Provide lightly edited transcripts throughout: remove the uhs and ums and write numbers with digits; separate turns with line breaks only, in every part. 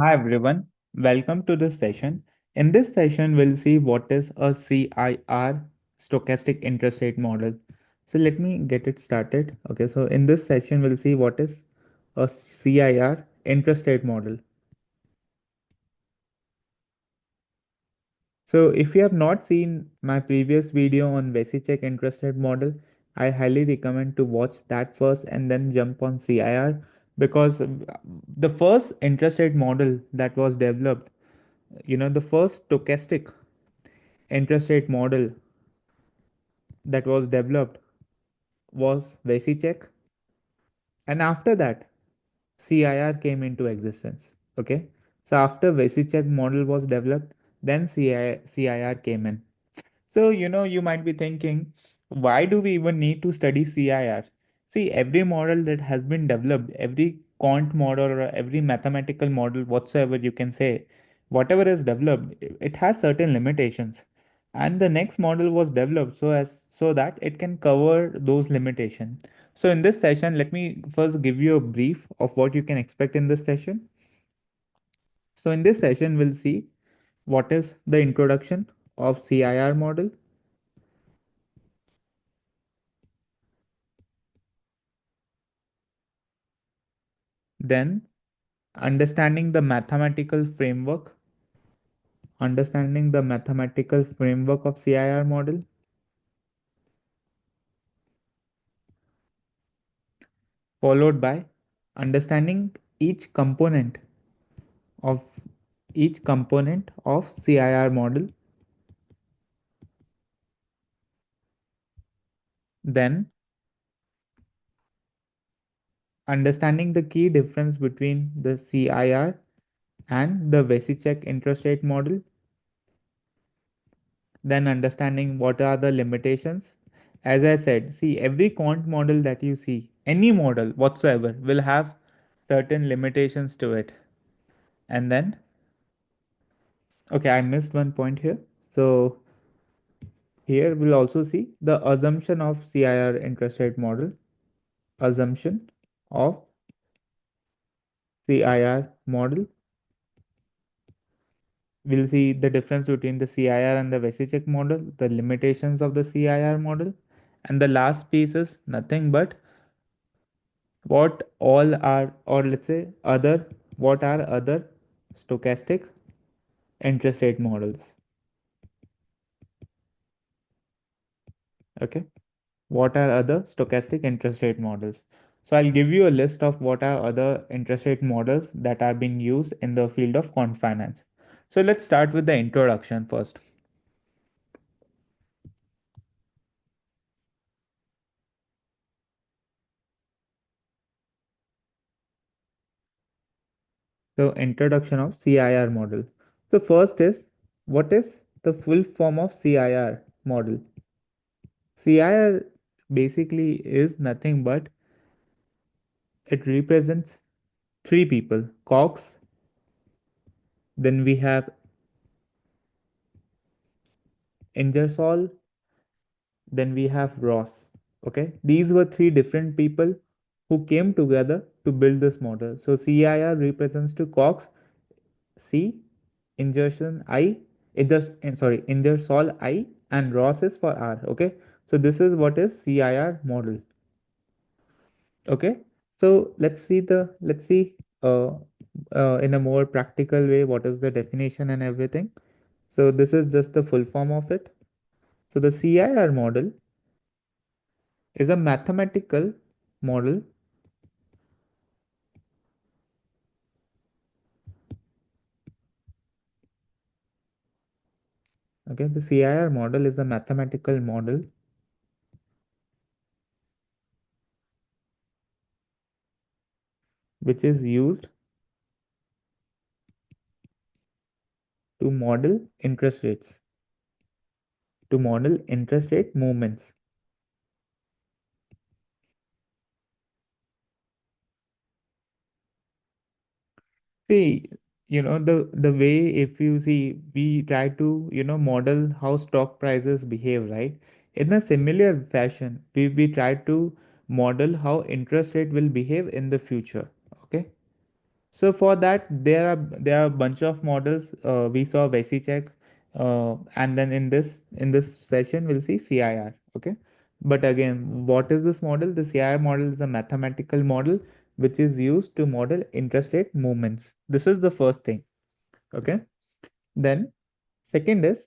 Hi everyone, welcome to this session. In this session, we'll see what is a CIR, stochastic interest rate model. So let me get it started. Okay, so in this session, we'll see what is a CIR interest rate model. So if you have not seen my previous video on Vasicek interest rate model, I highly recommend to watch that first and then jump on CIR because the first interest rate model that was developed, the first stochastic interest rate model that was developed was Vasicek, and after that CIR came into existence. Okay, so after Vasicek model was developed, then CIR came in. So, you might be thinking, why do we even need to study CIR? See, every model that has been developed, every quant model or every mathematical model, whatsoever you can say, whatever is developed, it has certain limitations. And the next model was developed so that it can cover those limitations. So in this session, let me first give you a brief of what you can expect in this session. So in this session, we'll see what is the introduction of CIR model. Then understanding the mathematical framework of CIR model, followed by understanding each component of CIR model, then understanding the key difference between the CIR and the Vasicek interest rate model, then understanding what are the limitations. As I said, see, every quant model that you see, any model whatsoever, will have certain limitations to it. And then, okay, I missed one point here. So here we'll also see the assumption of CIR interest rate model, assumption of CIR model. We'll see the difference between the CIR and the Vasicek model, the limitations of the CIR model, and the last piece is nothing but what all are, or let's say other, what are other stochastic interest rate models. Okay, what are other stochastic interest rate models? So I'll give you a list of what are other interest rate models that are being used in the field of quant finance. So let's start with the introduction first. So introduction of CIR model. So first is, what is the full form of CIR model? CIR basically is nothing but it represents three people: Cox, then we have Ingersoll, then we have Ross. Okay, these were three different people who came together to build this model. So CIR represents to Cox, C, insertion I, Ingersoll I, and Ross is for R. Okay, so this is what is CIR model. Okay, so let's see in a more practical way what is the definition and everything. So this is just the full form of it. So the CIR model is a mathematical model. Okay, the CIR model is a mathematical model which is used to model interest rates, to model interest rate movements. See, the way, if you see, we try to, model how stock prices behave, right? In a similar fashion, we try to model how interest rate will behave in the future. Okay. So for that, there are a bunch of models. We saw Vasicek, and then in this session we'll see CIR. Okay, but again, what is this model? The CIR model is a mathematical model which is used to model interest rate movements. This is the first thing. Okay, then second is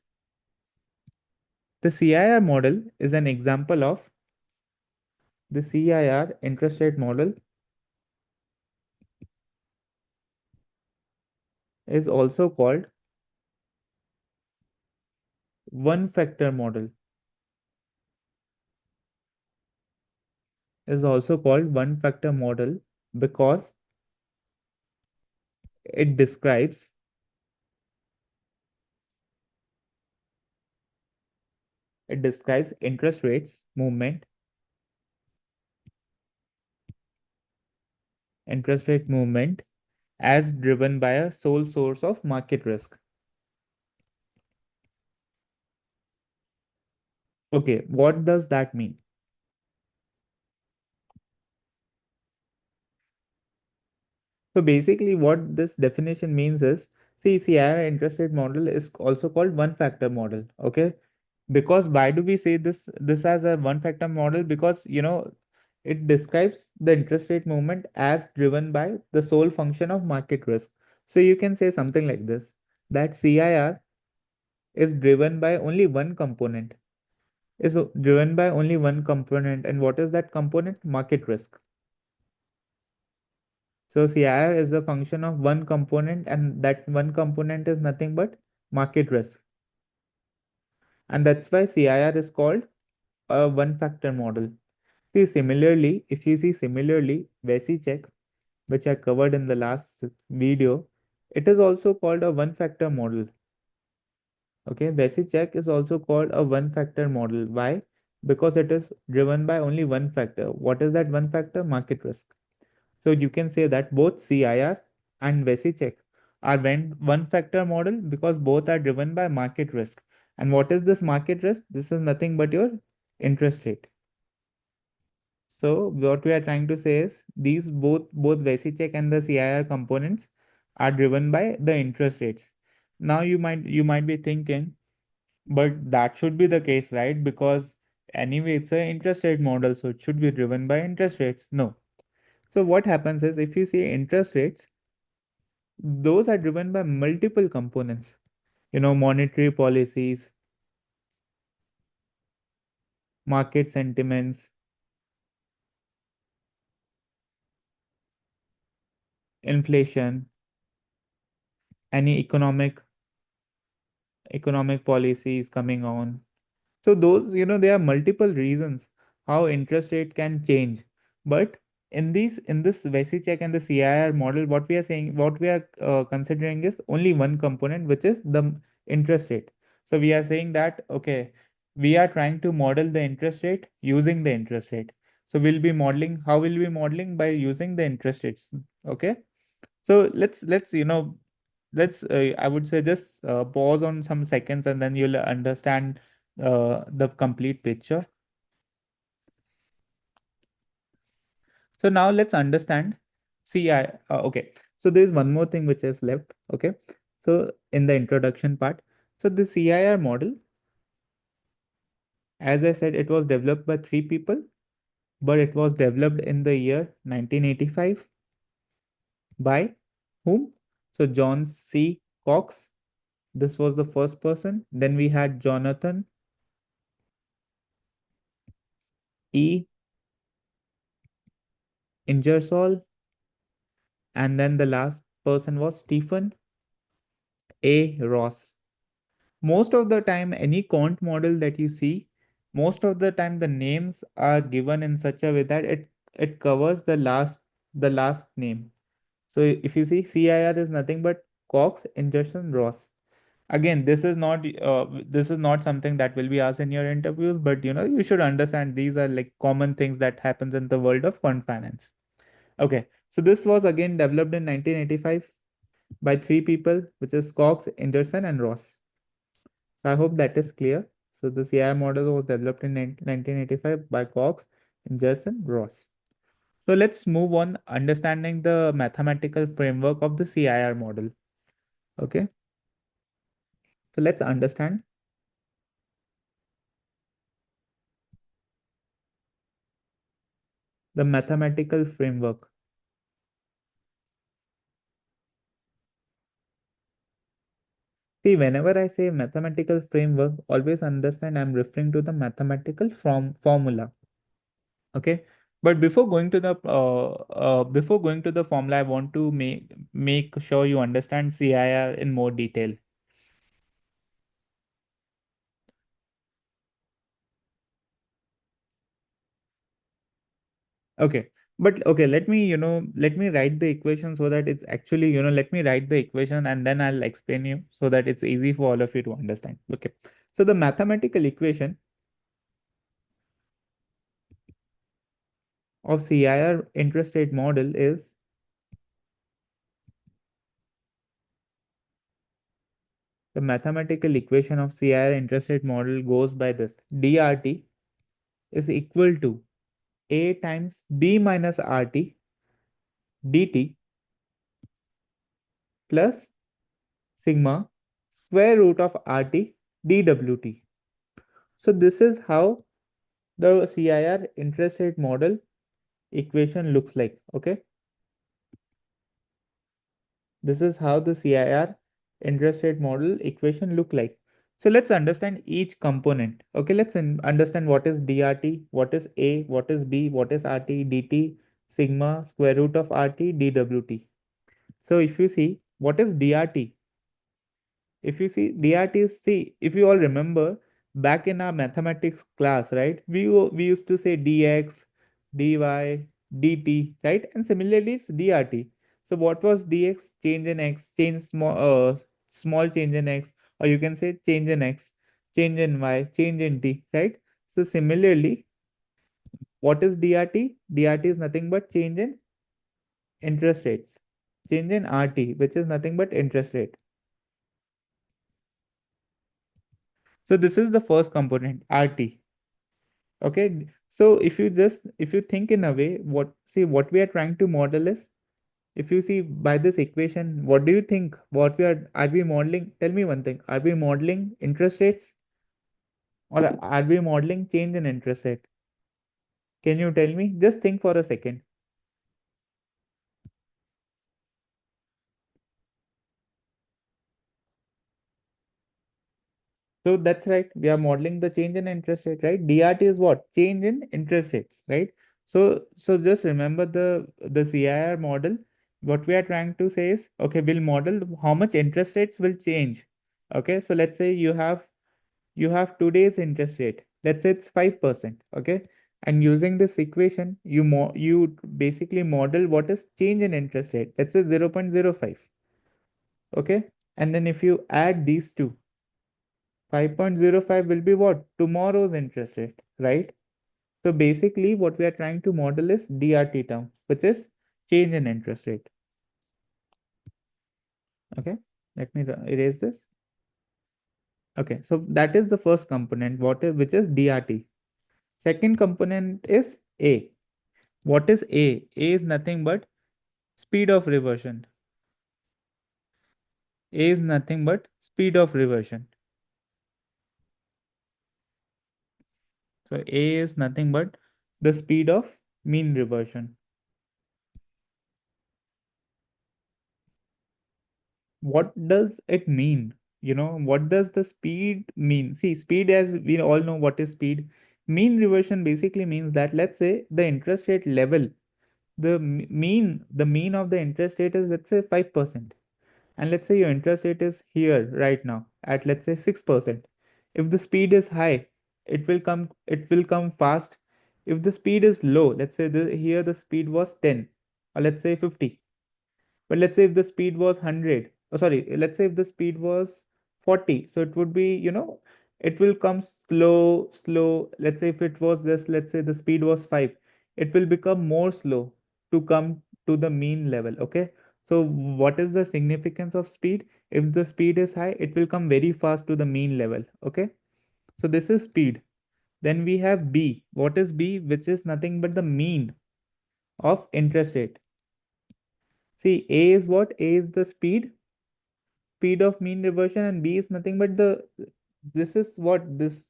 the CIR model is an example of the CIR interest rate model is also called one factor model is also called one factor model because it describes interest rates movement interest rate movement as driven by a sole source of market risk. Okay, what does that mean? So basically what this definition means is, see, CIR interest rate model is also called one factor model. Okay, because why do we say this as a one factor model? Because it describes the interest rate movement as driven by the sole function of market risk. So you can say something like this, that CIR is driven by only one component, and what is that component? Market risk. So CIR is a function of one component, and that one component is nothing but market risk, and that's why CIR is called a one factor model. If you see similarly, Vasicek, which I covered in the last video, it is also called a one factor model. Okay, Vasicek is also called a one factor model. Why? Because it is driven by only one factor. What is that one factor? Market risk. So you can say that both CIR and Vasicek are one factor model because both are driven by market risk. And what is this market risk? This is nothing but your interest rate. So what we are trying to say is these both Vasicek and the CIR components are driven by the interest rates. Now you might be thinking, but that should be the case, right? Because anyway, it's an interest rate model, so it should be driven by interest rates. No. So what happens is, if you see interest rates, those are driven by multiple components. Monetary policies, market sentiments, inflation, any economic policies coming on. So those, there are multiple reasons how interest rate can change. But in this Vasicek and the CIR model, what we are considering is only one component, which is the interest rate. So we are saying that, okay, we are trying to model the interest rate using the interest rate. So how will we modeling? By using the interest rates. Okay. So let's I would say just pause on some seconds, and then you'll understand the complete picture. So now let's understand CI. Okay. So there's one more thing which is left. Okay. So in the introduction part, so the CIR model, as I said, it was developed by three people, but it was developed in the year 1985 by whom? So John C. Cox. This was the first person. Then we had Jonathan E. Ingersoll, and then the last person was Stephen A. Ross. Most of the time, any quant model that you see, most of the time the names are given in such a way that it covers the last name. So if you see, CIR is nothing but Cox, Ingersoll, Ross. Again, this is not something that will be asked in your interviews, but you should understand these are like common things that happens in the world of quant finance. Okay, so this was again developed in 1985 by three people, which is Cox, Anderson, and Ross. So I hope that is clear. So the CI model was developed in 1985 by Cox, Anderson, Ross. So let's move on understanding the mathematical framework of the CIR model. Okay. So let's understand the mathematical framework. See, whenever I say mathematical framework, always understand I'm referring to the mathematical formula. Okay. But before going to the formula, I want to make sure you understand CIR in more detail. Okay. But okay, let me write the equation so that it's actually, let me write the equation and then I'll explain you so that it's easy for all of you to understand. Okay. So the mathematical equation of CIR interest rate model is the mathematical equation of CIR interest rate model goes by this. DRT is equal to A times B minus RT dt plus sigma square root of RT dWt. So this is how the CIR interest rate model equation looks like. Okay. This is how the CIR interest rate model equation look like. So let's understand each component. Okay, let's understand what is DRT, what is A, what is B, what is RT, DT, sigma, square root of RT, dWt. So if you see, what is DRT? If you see DRT is, see, if you all remember back in our mathematics class, right? We used to say dx, dy, dt, right? And similarly, it's DRT. So what was dx? Change in x, small change in x, or you can say change in x, change in y, change in t, right? So similarly, what is DRT? DRT is nothing but change in interest rates, change in RT, which is nothing but interest rate. So this is the first component, RT. Okay. So if you think in a way, what we are trying to model is, if you see by this equation, what do you think? What are we modeling? Tell me one thing. Are we modeling interest rates or are we modeling change in interest rate? Can you tell me? Just think for a second. So that's right. We are modeling the change in interest rate, right? DRT is what? Change in interest rates, right? So just remember the CIR model. What we are trying to say is, okay, we'll model how much interest rates will change. Okay, so let's say you have today's interest rate. Let's say it's 5%. Okay, and using this equation, you basically model what is change in interest rate. Let's say 0.05. Okay, and then if you add these two, 5.05 will be what? Tomorrow's interest rate, right? So basically, what we are trying to model is DRT term, which is change in interest rate. Okay, let me erase this. Okay, so that is the first component, which is DRT. Second component is A. What is A? A is nothing but speed of reversion. A is nothing but speed of reversion. So A is nothing but the speed of mean reversion. What does it mean? What does the speed mean? See, speed, as we all know what is speed. Mean reversion basically means that, let's say, the interest rate level, the mean of the interest rate is, let's say, 5%. And let's say your interest rate is here right now at, let's say, 6%. If the speed is high, it will come fast. If the speed is low, let's say here the speed was 10, or let's say 50. But let's say if the speed was 100, oh sorry, let's say if the speed was 40, so it would be, it will come slow, slow. Let's say if it was this, let's say the speed was 5, it will become more slow to come to the mean level. Okay. So what is the significance of speed? If the speed is high, it will come very fast to the mean level. Okay. So this is speed. Then we have B. What is B? Which is nothing but the mean. of interest rate. See, A is what? A is the speed of mean reversion, and B is nothing but the, this is what, this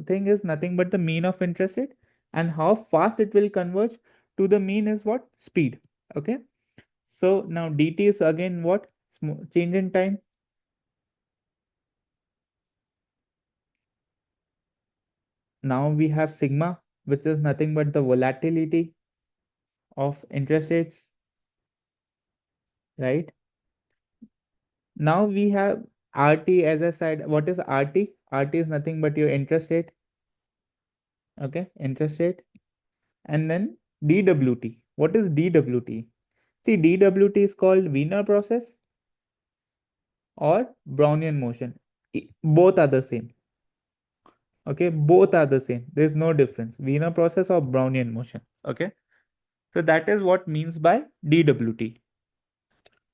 thing is nothing but the mean of interest rate, and how fast it will converge to the mean is what? Speed. Okay. So now dt is again what? Change in time. Now we have sigma, which is nothing but the volatility of interest rates, right? Now we have RT, as I said. What is RT? RT is nothing but your interest rate. Okay, interest rate. And then DWT. What is DWT? See, DWT is called Wiener process or Brownian motion. Both are the same. Okay, both are the same. There's no difference. Wiener process or Brownian motion. Okay, so that is what means by DWT.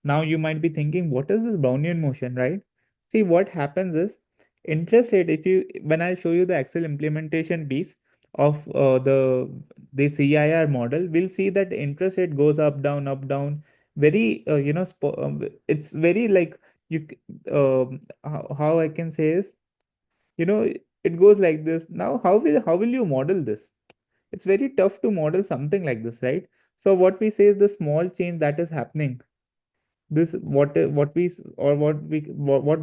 Now you might be thinking, what is this Brownian motion, right? See, what happens is interest rate. If you, when I show you the Excel implementation piece of the CIR model, we'll see that interest rate goes up, down. Very, it's very like you. How I can say is, you know, it goes like this. Now, how will you model this? It's very tough to model something like this, right? So what we say is the small change that is happening, this what we or what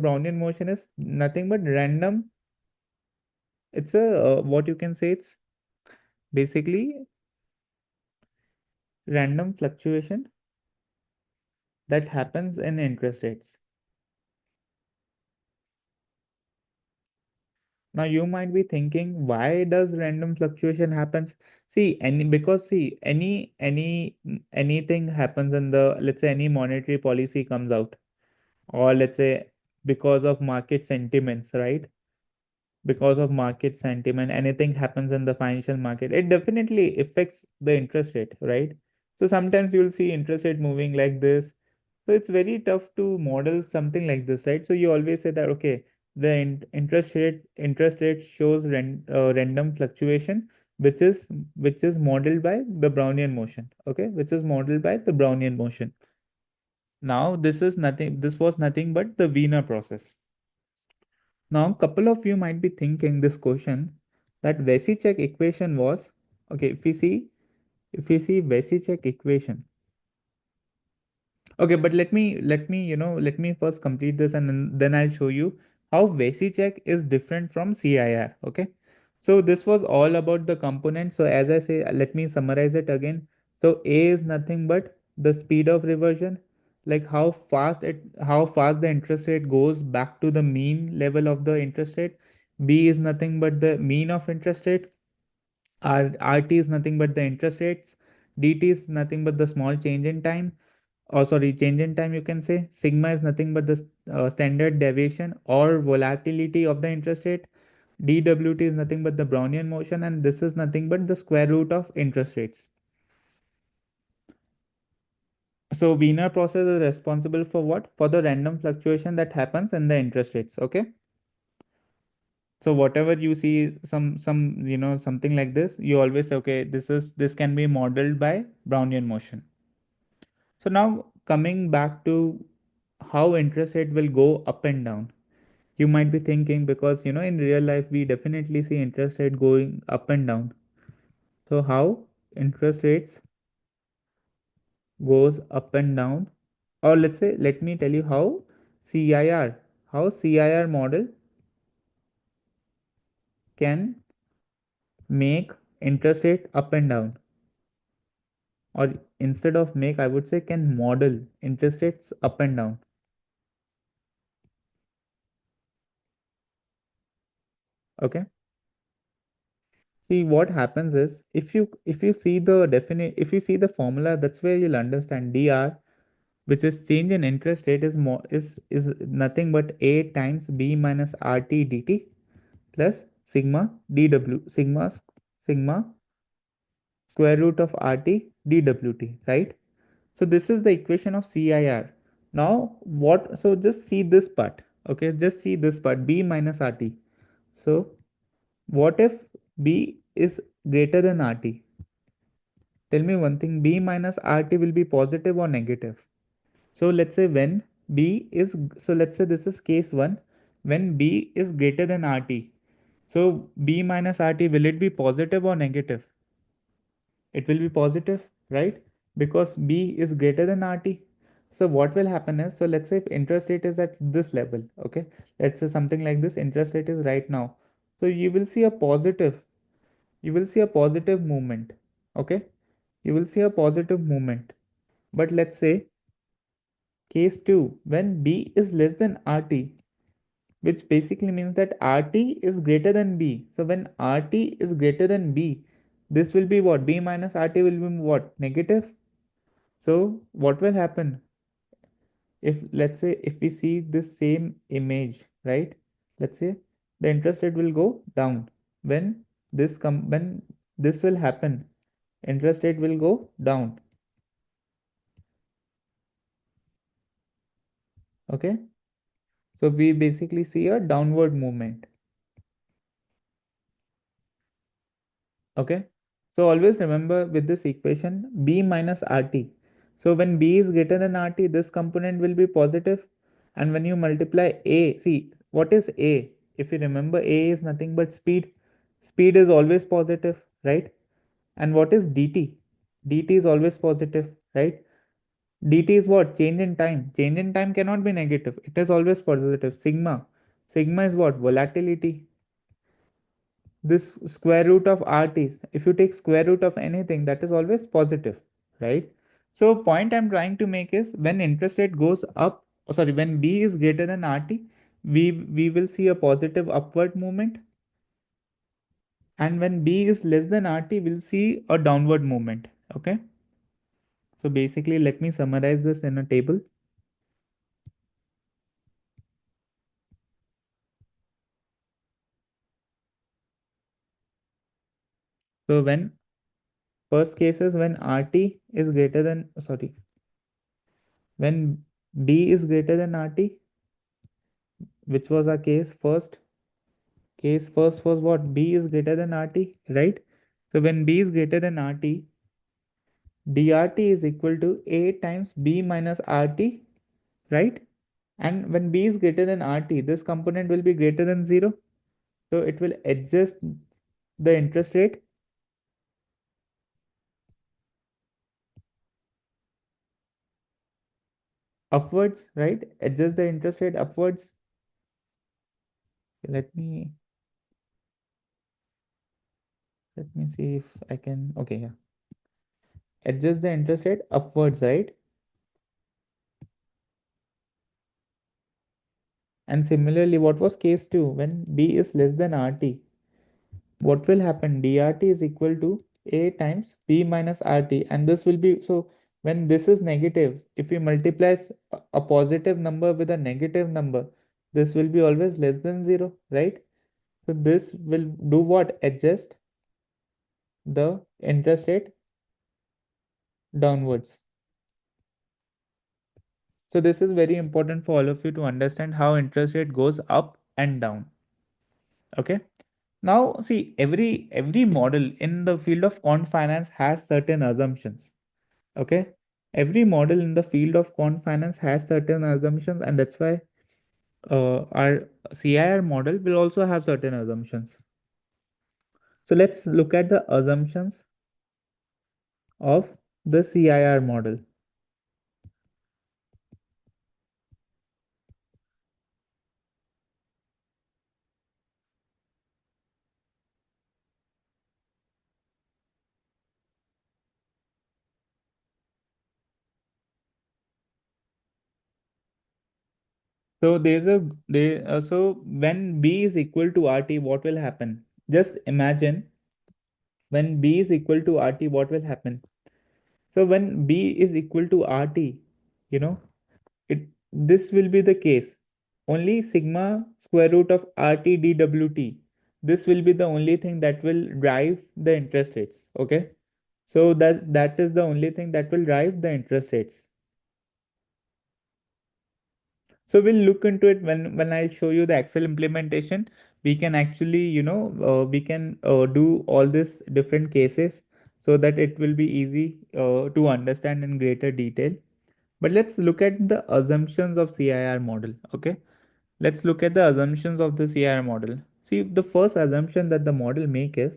Brownian motion is nothing but random. It's a what you can say, it's basically random fluctuation that happens in interest rates. Now you might be thinking, why does random fluctuation happens? See, anything happens in the, let's say, any monetary policy comes out, or let's say because of market sentiments, right? Because of market sentiment, anything happens in the financial market, it definitely affects the interest rate, right? So sometimes you'll see interest rate moving like this. So it's very tough to model something like this, right? So you always say that, okay, the interest rate shows random fluctuation, which is modeled by the Brownian motion. Okay, which is modeled by the Brownian motion. Now this was nothing but the Wiener process. Now, couple of you might be thinking this question, that Vasicek equation was, okay. If we see Vasicek equation, okay. But let me first complete this, and then I'll show you how Vasicek is different from CIR. Okay. So this was all about the components. So as I say, let me summarize it again. So A is nothing but the speed of reversion, like how fast the interest rate goes back to the mean level of the interest rate. B is nothing but the mean of interest rate. RT is nothing but the interest rates. DT is nothing but the small change in time. Oh, sorry, change in time, you can say. Sigma is nothing but the standard deviation or volatility of the interest rate. DWT is nothing but the Brownian motion, and this is nothing but the square root of interest rates. So Wiener process is responsible for what? For the random fluctuation that happens in the interest rates. Okay. So whatever you see, something like this, you always say, okay, this can be modeled by Brownian motion. So now coming back to how interest rate will go up and down. You might be thinking, because in real life we definitely see interest rate going up and down. So how interest rates goes up and down, or let's say, let me tell you CIR how CIR model can make interest rate up and down, or instead of make, I would say, can model interest rates up and down. Okay. See, what happens is, if you see the if you see the formula, that's where you'll understand dr, which is change in interest rate, is more is nothing but A times B minus RT dt plus sigma dw, sigma square root of RT dwt, right? So this is the equation of CIR. Now what? So just see this part. Okay, just see this part, B minus RT. So what if B is greater than RT? Tell me one thing, B minus RT will be positive or negative? So let's say when B is, so let's say this is case 1, when B is greater than RT. So B minus RT, will it be positive or negative? It will be positive, right? Because B is greater than RT. So what will happen is, so let's say if interest rate is at this level, okay? Let's say something like this, interest rate is right now. So you will see a positive movement, okay? You will see a positive movement. But let's say case 2, when B is less than RT, which basically means that RT is greater than B. So when RT is greater than B, this will be what? B minus RT will be what? Negative. So what will happen if, let's say, if we see this same image, right? Let's say the interest rate will go down. When when this will happen, interest rate will go down. Okay. So we basically see a downward movement. Okay. So always remember with this equation B minus RT. So when B is greater than RT, this component will be positive. And when you multiply A, see what is A? If you remember, A is nothing but speed. Speed is always positive, right? And what is dt? Dt is always positive, right? Dt is what? Change in time. Change in time cannot be negative. It is always positive. Sigma. Sigma is what? Volatility. This square root of rt, if you take square root of anything, that is always positive, right? So point I'm trying to make is when interest rate goes up, sorry, when b is greater than rt, we will see a positive upward movement, and when b is less than rt, we'll see a downward movement. Okay, so basically let me summarize this in a table. So when first case is when rt is greater than, sorry, when b is greater than rt, which was our case first was what? B is greater than RT, right? So when B is greater than RT, DRT is equal to A times B minus RT, right? And when B is greater than RT, this component will be greater than 0. So it will adjust the interest rate upwards, right? Adjust the interest rate upwards. Let me see if I can. Okay, yeah. Adjust the interest rate upwards, right? And similarly, what was case 2? When B is less than RT, what will happen? DRT is equal to A times B minus RT, and this will be, so when this is negative, if we multiply a positive number with a negative number, this will be always less than 0, right? So this will do what? Adjust the interest rate downwards. So this is very important for all of you to understand how interest rate goes up and down. Okay. Now see, every model in the field of quant finance has certain assumptions. Okay, every model in the field of quant finance has certain assumptions, and that's why our CIR model will also have certain assumptions. So let's look at the assumptions of the CIR model. So so when B is equal to RT, what will happen? Just imagine when B is equal to RT, what will happen? So when B is equal to RT, you know, it this will be the case. Only sigma square root of RT dWt. This will be the only thing that will drive the interest rates. Okay. So that is the only thing that will drive the interest rates. So we'll look into it when I show you the Excel implementation. We can actually, we can do all these different cases. so that it will be easy to understand in greater detail. But let's look at the assumptions of CIR model. Okay, let's look at the assumptions of the CIR model. See, the first assumption that the model make is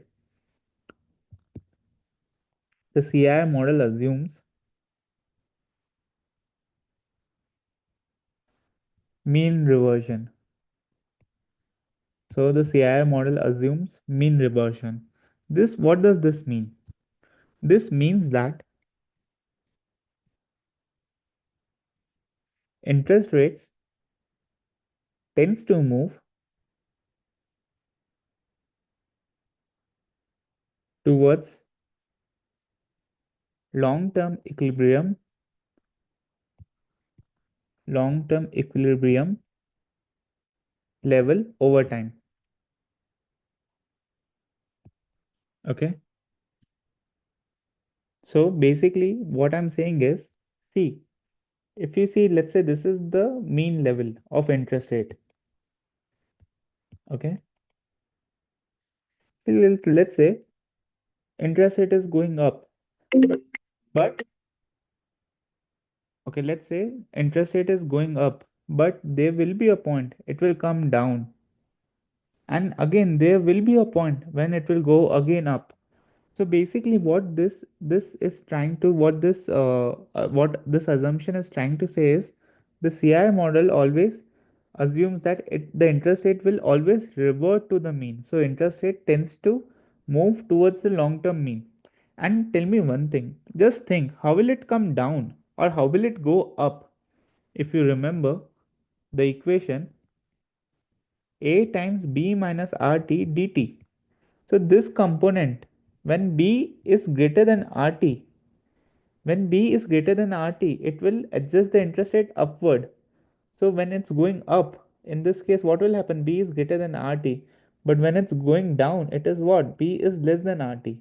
the CIR model assumes mean reversion. So the CIR model assumes mean reversion. This, what does this mean? This means that interest rates tends to move towards long-term equilibrium, long-term equilibrium level over time. Okay. So basically what I'm saying is, see, if you see, let's say this is the mean level of interest rate. Okay. Let's say interest rate is going up, but okay, let's say interest rate is going up, but there will be a point it will come down, and again there will be a point when it will go again up. So basically what this is trying to what this assumption is trying to say is the CI model always assumes that the interest rate will always revert to the mean. So interest rate tends to move towards the long term mean. And tell me one thing, just think, how will it come down or how will it go up? If you remember the equation A times B minus RT dt. So this component, when B is greater than RT, when B is greater than RT, it will adjust the interest rate upward. So when it's going up, in this case, what will happen? B is greater than RT. But when it's going down, it is what? B is less than RT.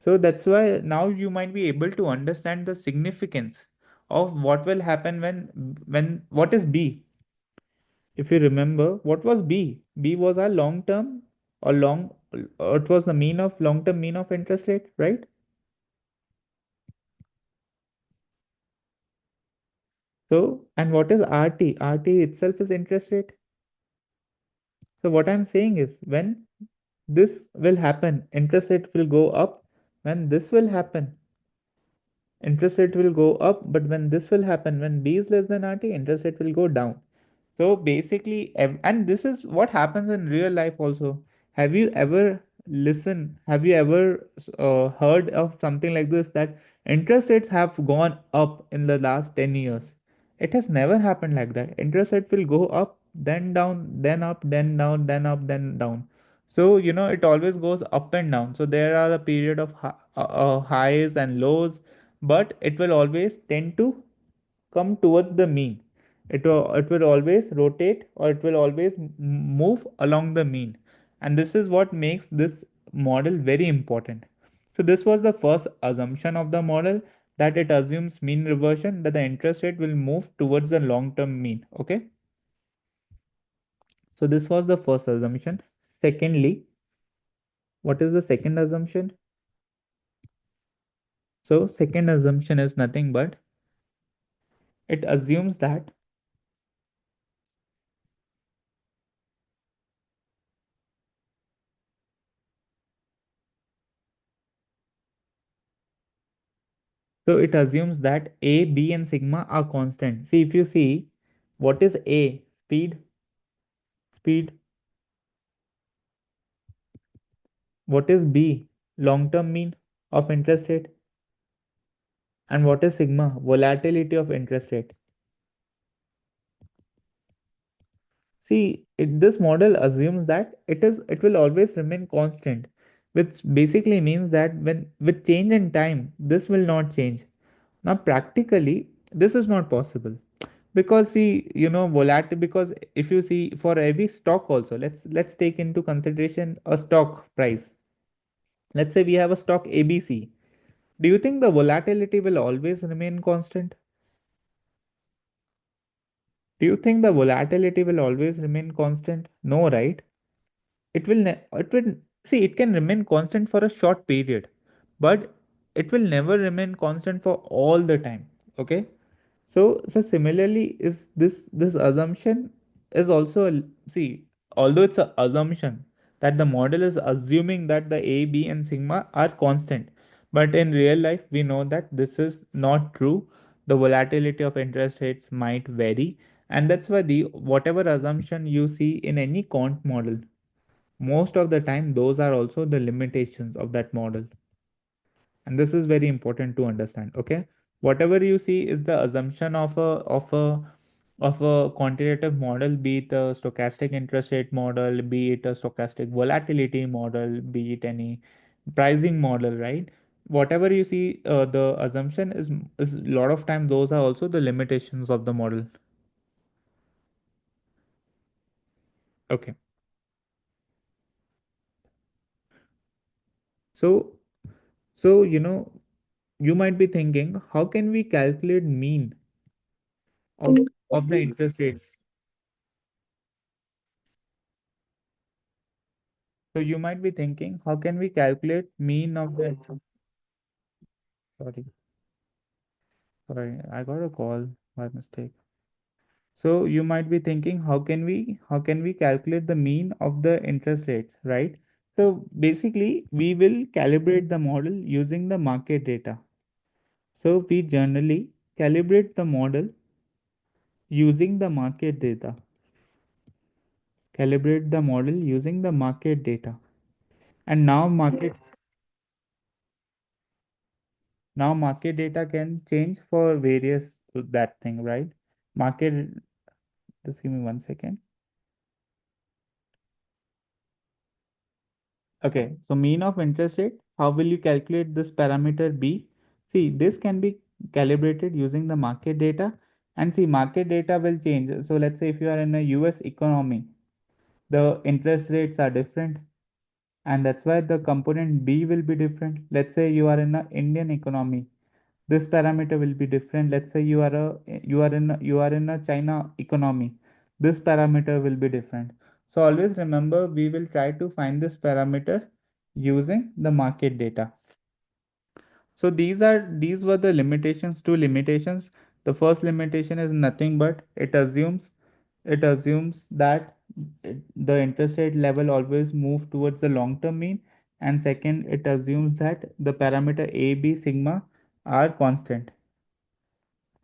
So that's why now you might be able to understand the significance of what will happen when what is B? If you remember, what was B? B was our long term or long, or it was the mean of long term mean of interest rate, right? So, and what is RT? RT itself is interest rate. So, what I'm saying is when this will happen, interest rate will go up. When this will happen, interest rate will go up. But when this will happen, when B is less than RT, interest rate will go down. So basically, and this is what happens in real life also. Have you ever listened? Have you ever heard of something like this, that interest rates have gone up in the last 10 years? It has never happened like that. Interest rate will go up, then down, then up, then down, then up, then down. So, it always goes up and down. So there are a period of highs and lows, but it will always tend to come towards the mean. It will always rotate, or it will always move along the mean, and this is what makes this model very important. So this was the first assumption of the model, that it assumes mean reversion, that the interest rate will move towards the long term mean. Okay, so this was the first assumption. Secondly, what is the second assumption? So second assumption is nothing but it assumes that So it assumes that A, B, and sigma are constant. See, if you see, what is A? Speed. What is B? Long-term mean of interest rate. And what is sigma? Volatility of interest rate. See, this model assumes that it will always remain constant, which basically means that when with change in time, this will not change. Now, practically, this is not possible, because see, volatility. Because if you see, for every stock also, let's take into consideration a stock price. Let's say we have a stock ABC. Do you think the volatility will always remain constant? Do you think the volatility will always remain constant? No, right? It will see, it can remain constant for a short period, but it will never remain constant for all the time. Okay. So similarly is this assumption is also see, although it's an assumption that the model is assuming that the a, b and sigma are constant, but in real life we know that this is not true. The volatility of interest rates might vary, and that's why the whatever assumption you see in any quant model, most of the time those are also the limitations of that model. And this is very important to understand. Okay, whatever you see is the assumption of a quantitative model, be it a stochastic interest rate model, be it a stochastic volatility model, be it any pricing model, right? Whatever you see, the assumption is a lot of time those are also the limitations of the model. Okay. So you might be thinking, how can we calculate mean of, of the interest rates? So you might be thinking, how can we calculate mean of the sorry, sorry, I got a call by mistake. So you might be thinking, how can we calculate the mean of the interest rates, right? So basically, we will calibrate the model using the market data. So we generally calibrate the model using the market data. Calibrate the model using the market data. And now market data can change for various that thing, right? Market, just give me 1 second. Okay, so mean of interest rate, how will you calculate this parameter B? See, this can be calibrated using the market data, and see, market data will change. So let's say if you are in a US economy, the interest rates are different, and that's why the component B will be different. Let's say you are in a Indian economy, this parameter will be different. Let's say you are in a China economy, this parameter will be different. So always remember, we will try to find this parameter using the market data. So these were the limitations, two limitations. The first limitation is nothing but it assumes that the interest rate level always move towards the long term mean, and second, it assumes that the parameter a, b, sigma are constant.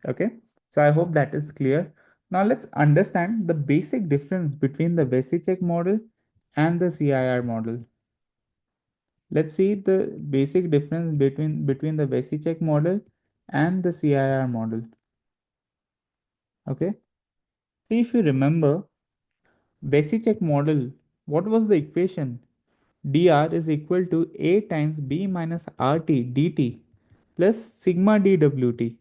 Okay, so I hope that is clear. Now let's understand the basic difference between the Vasicek model and the CIR model. Let's see the basic difference between the Vasicek model and the CIR model. Okay, see, if you remember Vasicek model, what was the equation? dr is equal to a times b minus rt dt plus sigma dwt.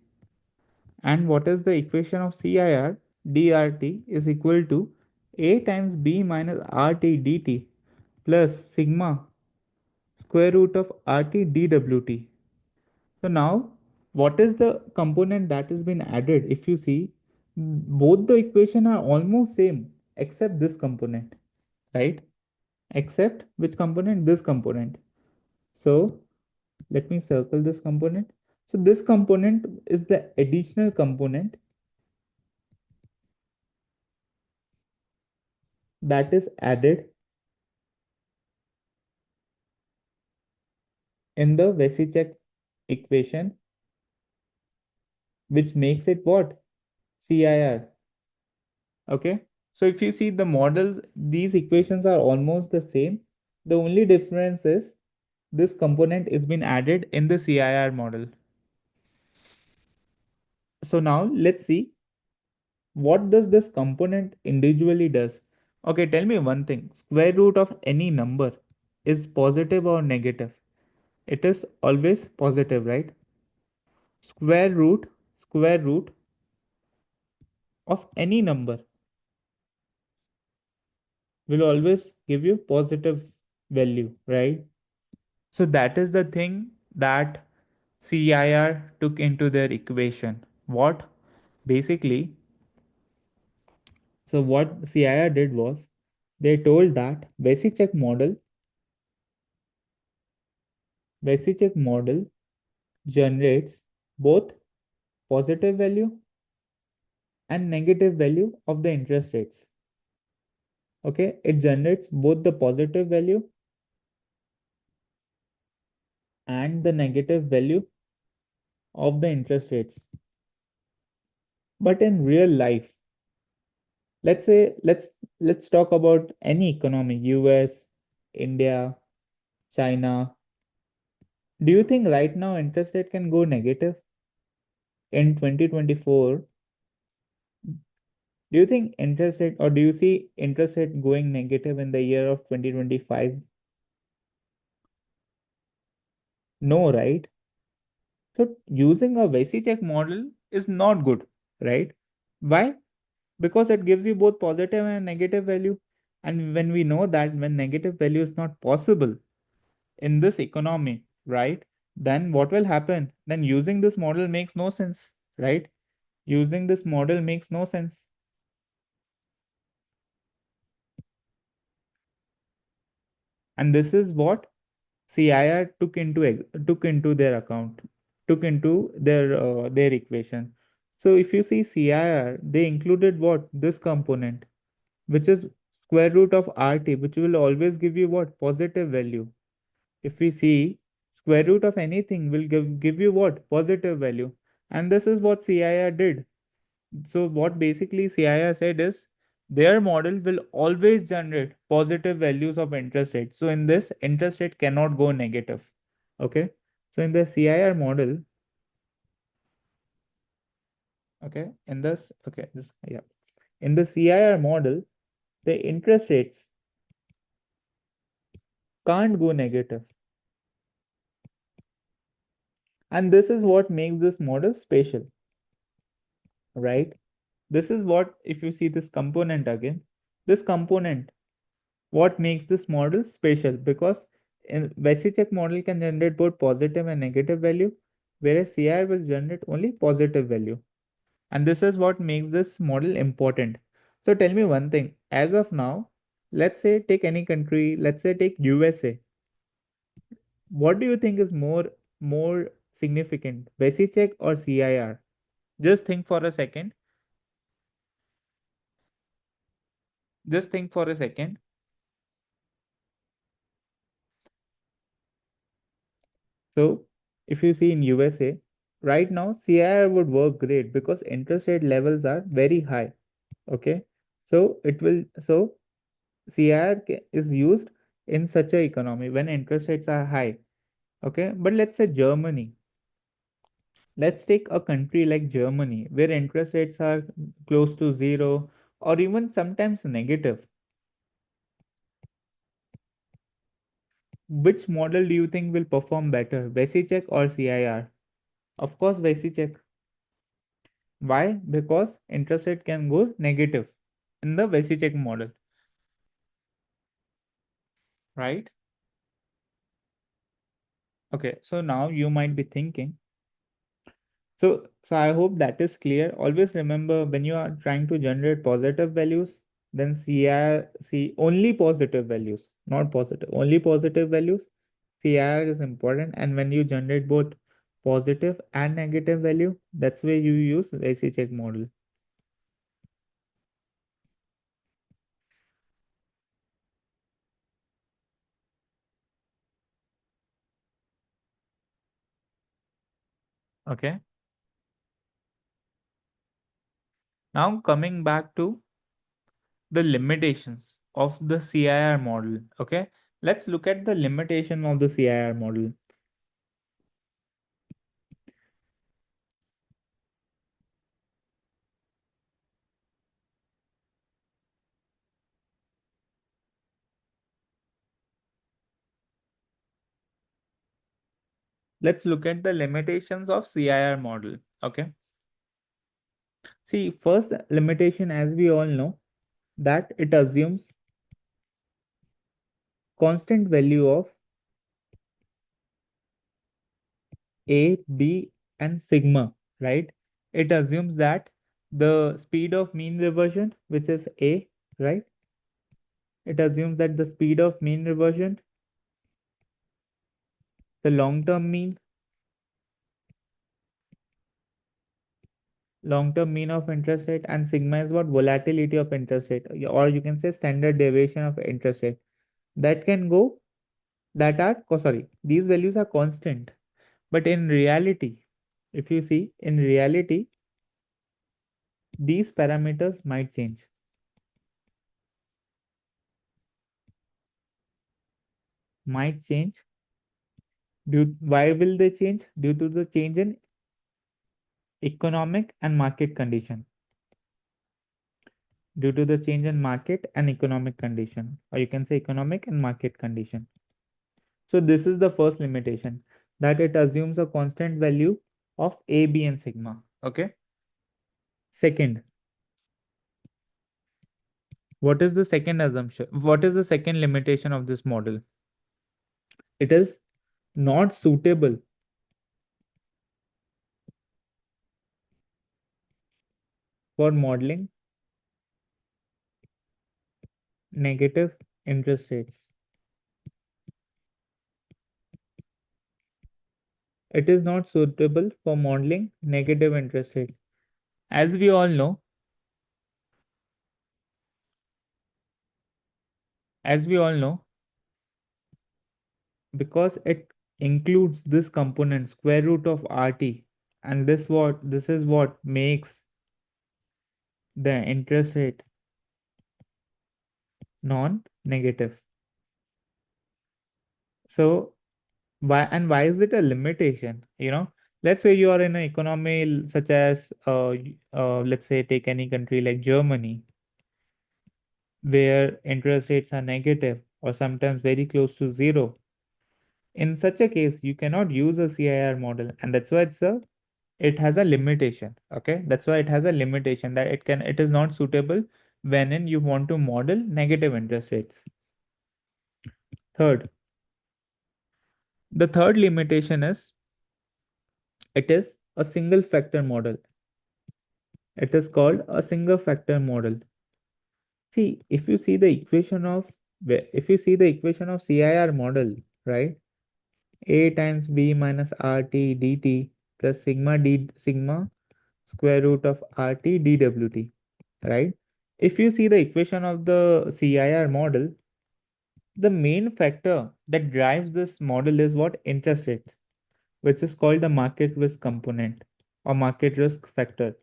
And what is the equation of CIR? dRt is equal to A times B minus RT dt plus sigma square root of RT dWt. So now, what is the component that has been added? If you see, both the equation are almost same except this component, right? Except which component? This component. So let me circle this component. So this component is the additional component that is added in the Vasicek equation, which makes it what? CIR. Okay. So if you see the models, these equations are almost the same. The only difference is this component is been added in the CIR model. So now let's see what does this component individually does. Okay, tell me one thing. Square root of any number is positive or negative? It is always positive, right? Square root of any number will always give you positive value, right? So that is the thing that CIR took into their equation. What? Basically, so what CIR did was they told that Vasicek model Vasicek model generates both positive value and negative value of the interest rates. Okay, it generates both the positive value and the negative value of the interest rates. But in real life, let's say let's talk about any economy, US, India, China. Do you think right now interest rate can go negative in 2024? Do you think interest rate, or do you see interest rate going negative in the year of 2025? No, right? So using a Vasicek model is not good, right? Why? Because it gives you both positive and negative value. And when we know that when negative value is not possible in this economy, right? Then what will happen? Then using this model makes no sense, right? Using this model makes no sense. And this is what CIR took into their account, took into their equation. So if you see CIR, they included what? This component, which is square root of RT, which will always give you what? Positive value. If we see square root of anything will give you what? Positive value. And this is what CIR did. So what basically CIR said is their model will always generate positive values of interest rate. So in this, interest rate cannot go negative. Okay. So in the CIR model, in the CIR model, the interest rates can't go negative. And this is what makes this model special, right? This is what, if you see this component again, this component, what makes this model special, because in Vasicek model can generate both positive and negative value, whereas CIR will generate only positive value. And this is what makes this model important. So tell me one thing, as of now, let's say take any country, let's say take USA. What do you think is more significant, Vasicek or CIR? Just think for a second. Just think for a second. So if you see in USA, right now CIR would work great because interest rate levels are very high. Okay. So CIR is used in such a economy when interest rates are high. Okay. But let's say Germany. Let's take a country like Germany where interest rates are close to zero or even sometimes negative. Which model do you think will perform better, Vasicek or CIR? Of course, Vasicek. Why? Because interest rate can go negative in the Vasicek model, right? Okay, so now you might be thinking. So I hope that is clear. Always remember when you are trying to generate positive values, then see only positive values, not positive, only positive values. CIR is important, and when you generate both positive and negative value, that's where you use Vasicek model. Okay. Now coming back to the limitations of the CIR model. Okay, let's look at the limitation of the CIR model. Let's look at the limitations of CIR model. Okay, see, first limitation, as we all know, that it assumes constant value of A, B, and sigma, right? It assumes that the speed of mean reversion, which is A, right? It assumes that the speed of mean reversion The long-term mean of interest rate, and sigma is what volatility of interest rate, or you can say standard deviation of interest rate. That can go that are sorry, these values are constant, but in reality, if you see in reality, these parameters might change. Why will they change? Due to the change in economic and market condition. Due to the change in market and economic condition, or you can say economic and market condition. So this is the first limitation, that it assumes a constant value of a, b, and sigma. Okay. Second, what is the second assumption? What is the second limitation of this model? It is not suitable for modeling negative interest rates. It is not suitable for modeling negative interest rates. As we all know, as we all know, because it includes this component square root of RT, and this is what makes the interest rate non-negative. So why is it a limitation? Let's say you are in an economy such as let's say take any country like Germany, where interest rates are negative or sometimes very close to zero. In such a case, you cannot use a CIR model, and that's why it has a limitation. Okay, that's why it has a limitation, that it is not suitable wherein you want to model negative interest rates. Third, the third limitation is it is a single factor model. It is called a single factor model. See, if you see the equation of CIR model, right? A times B minus RT dt plus sigma square root of RT dWt, right? If you see the equation of the CIR model, the main factor that drives this model is what? Interest rate, which is called the market risk component or market risk factor.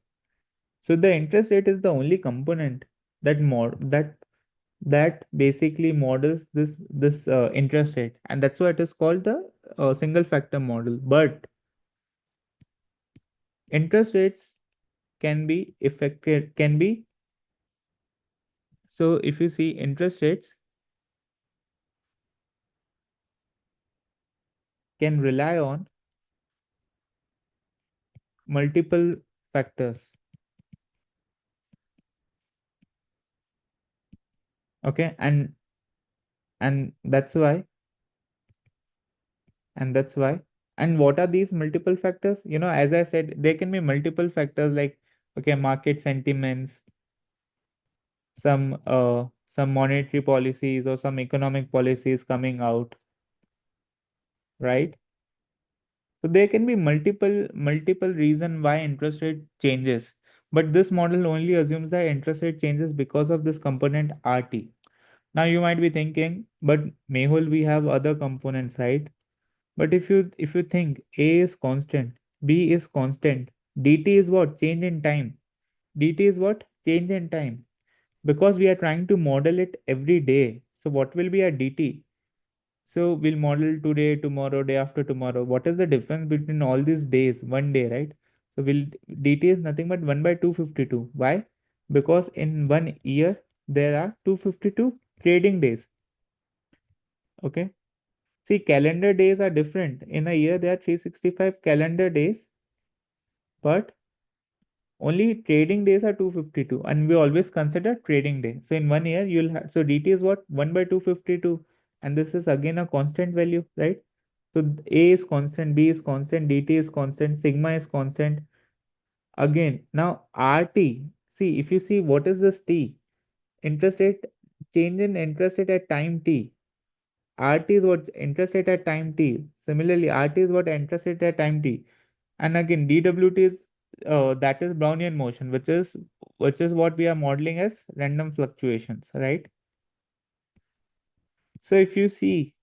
So the interest rate is the only component that basically models this interest rate, and that's why it is called the single factor model. But interest rates can be so if you see interest rates can rely on multiple factors. Okay, and that's why and that's why and what are these multiple factors? As I said, there can be multiple factors like, okay, market sentiments, some monetary policies or some economic policies coming out, right? So there can be multiple reason why interest rate changes, but this model only assumes that interest rate changes because of this component RT. Now you might be thinking, but Mehul, we have other components, right? But if you think A is constant, B is constant, dt is what? Change in time. Dt is what? Change in time. Because we are trying to model it every day. So what will be our dt? So we'll model today, tomorrow, day after tomorrow. What is the difference between all these days? One day, right? So will dt is nothing but 1 by 252. Why? Because in 1 year there are 252 trading days. Okay. See, calendar days are different. In a year there are 365 calendar days, but only trading days are 252, and we always consider trading day. So in 1 year you'll have, so dt is what? 1 by 252, and this is again a constant value, right? So a is constant, b is constant, dt is constant, sigma is constant. Again, now rt, see, if you see what is this t? Interest rate, change in interest rate at time t. RT is what interest rate at time t. Similarly, RT is what interest rate at time t. And again, DWT is that is Brownian motion, which is what we are modeling as random fluctuations, right? So if you see,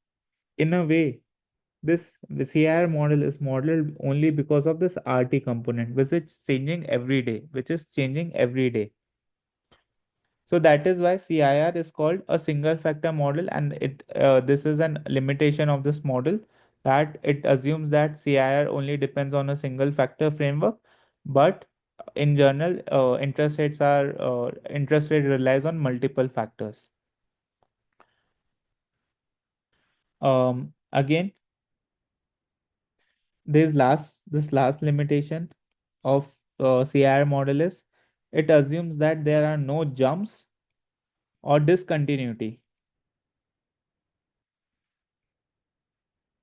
in a way, this CIR model is modeled only because of this RT component, which is changing every day, which is changing every day. So that is why CIR is called a single factor model, and it this is an limitation of this model, that it assumes that CIR only depends on a single factor framework, but in general, interest rate relies on multiple factors. Again, this last limitation of CIR model is it assumes that there are no jumps or discontinuity.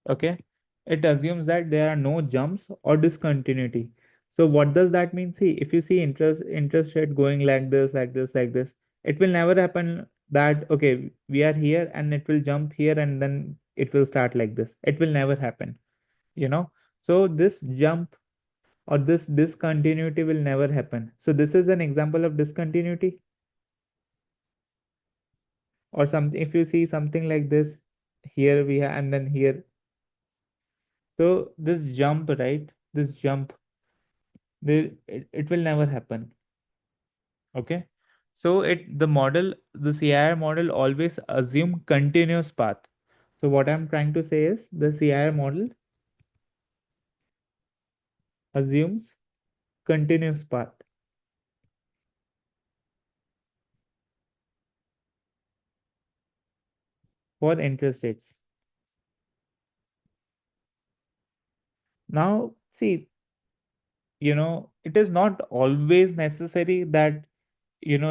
Okay, it assumes that there are no jumps or discontinuity. So what does that mean? See, if you see interest rate going like this, like this, like this, it will never happen that okay, we are here and it will jump here and then it will start like this. It will never happen, you know. So this jump or this discontinuity will never happen. So this is an example of discontinuity. Or something, if you see something like this, here we have and then here. So this jump, right, this jump, it will never happen. Okay, so the CIR model always assume continuous path. So what I'm trying to say is the CIR model assumes continuous path for interest rates. Now see, it is not always necessary that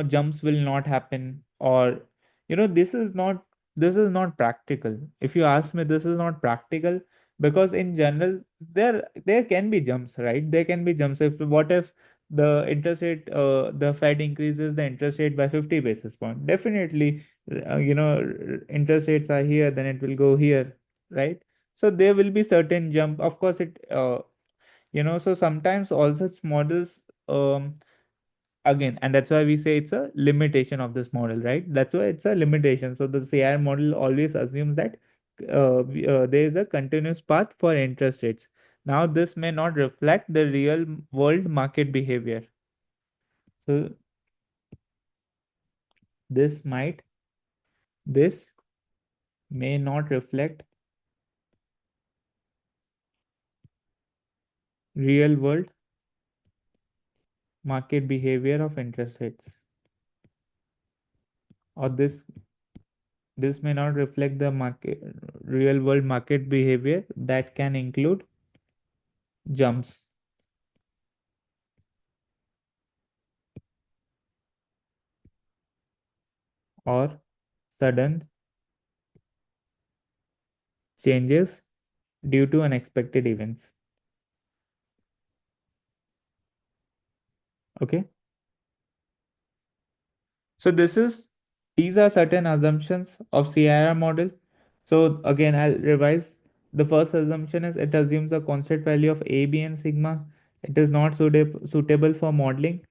jumps will not happen, or this is not practical. If you ask me, this is not practical, because in general there can be jumps, right? There can be jumps. If what if the interest rate the Fed increases the interest rate by 50 basis point, definitely interest rates are here, then it will go here, right? So there will be certain jump, of course. So sometimes all such models, again, and that's why we say it's a limitation of this model, right? That's why it's a limitation. So the CIR model always assumes that there is a continuous path for interest rates. Now this may not reflect the real world market behavior. So this might this may not reflect real world market behavior of interest rates, or this may not reflect the market real world market behavior that can include jumps or sudden changes due to unexpected events. Okay, so these are certain assumptions of CIR model. So again, I'll revise. The first assumption is it assumes a constant value of a, b, and sigma. It is not suitable for modeling.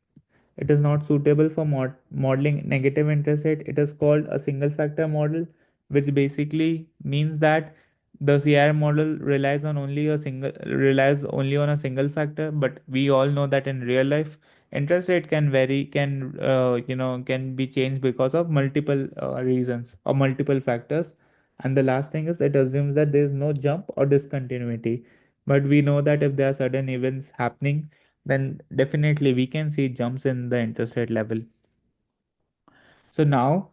It is not suitable for modeling negative interest rate. It is called a single factor model, which basically means that the CIR model relies only on a single factor. But we all know that in real life, interest rate can vary, can be changed because of multiple reasons or multiple factors. And the last thing is it assumes that there is no jump or discontinuity. But we know that if there are sudden events happening, then definitely we can see jumps in the interest rate level. So now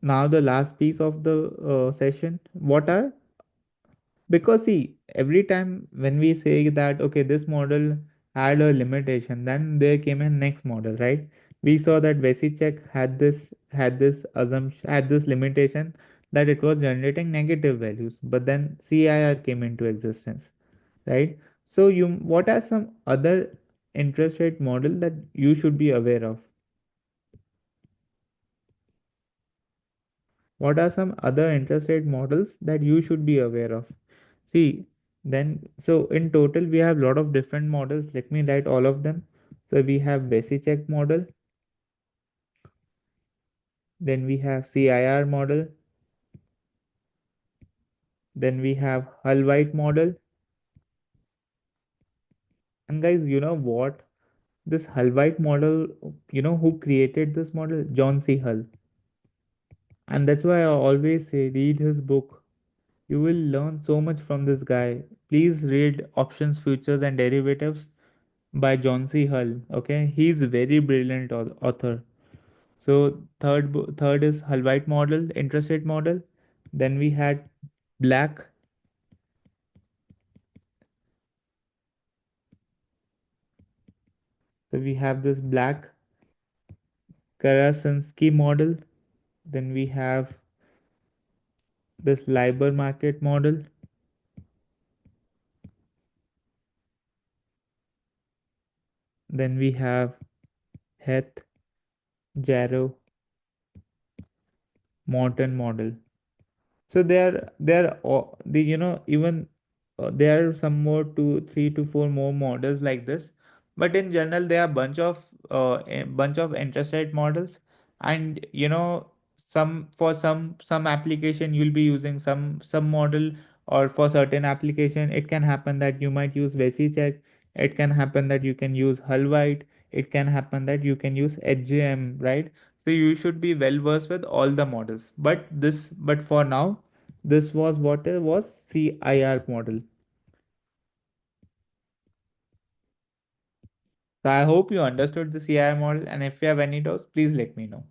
the last piece of the session, what are, because see, every time when we say that okay, this model had a limitation, then there came a next model, right? We saw that Vasicek had this assumption, had this limitation, that it was generating negative values, but then CIR came into existence, right? So what are some other interest rate model that you should be aware of? What are some other interest rate models that you should be aware of? See, then, so in total, we have a lot of different models. Let me write all of them. So we have Vasicek model, then we have CIR model, then we have Hull White model. And guys, you know what? This Hull White model, you know who created this model? John C. Hull. And that's why I always say read his book. You will learn so much from this guy. Please read Options, Futures, and Derivatives by John C. Hull. Okay, he's a very brilliant author. So third is Hull White model, interest rate model. Then we had Black. So we have this Black Karasinski model. Then we have this LIBOR market model. Then we have Heath, Jarrow, Morton model. So the even there are some more two, three to four more models like this, but in general there are a bunch of interest rate models, and some application you'll be using some model, or for certain application it can happen that you might use VesiCheck, it can happen that you can use Hull White, it can happen that you can use HJM, right? So you should be well versed with all the models. But for now, this was what it was CIR model. So I hope you understood the CIR model, and if you have any doubts, please let me know.